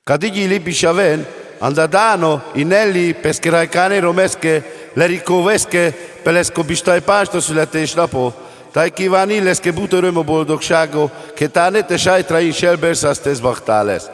Cadigili Bishaven, Andadano, Inelli, Pescherajkane, Romeske, Lerikoveske, Pelesko Bistajpásto születés napo, Tajkíványi leszke bútoröm a boldogságo, Ketáne te sajtrai Shelberszasztez bachtálesz.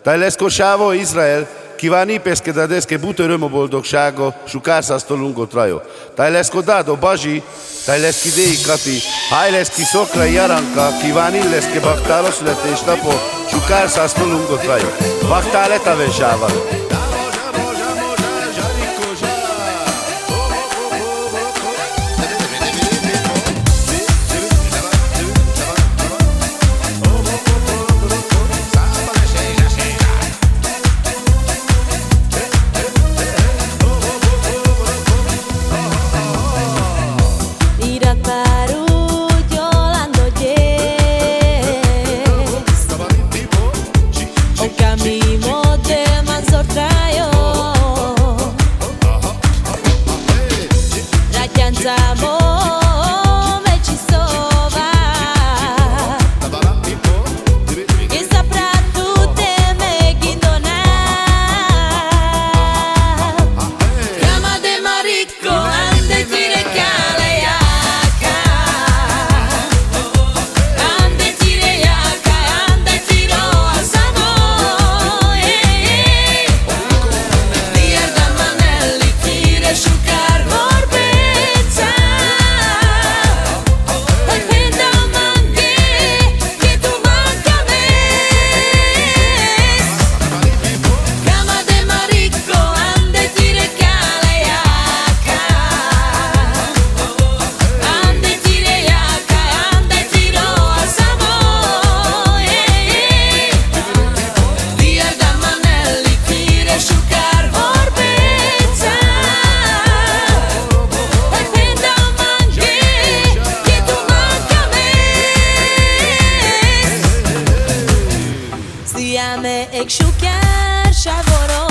Tajleszko sávo Izrael, Kíványi peskedadeszke bútoröm a boldogságo, Sukárszasztolungot rajo. Tajleszko dado Bazsi, Tajleszki Déi Kati, Hajleszki Szokrai Jaranka, Kíványi leszke bachtáló születés napo, Sukárszasztolungot rajo. Bachtál etavesával. Siame ek shuker shavoro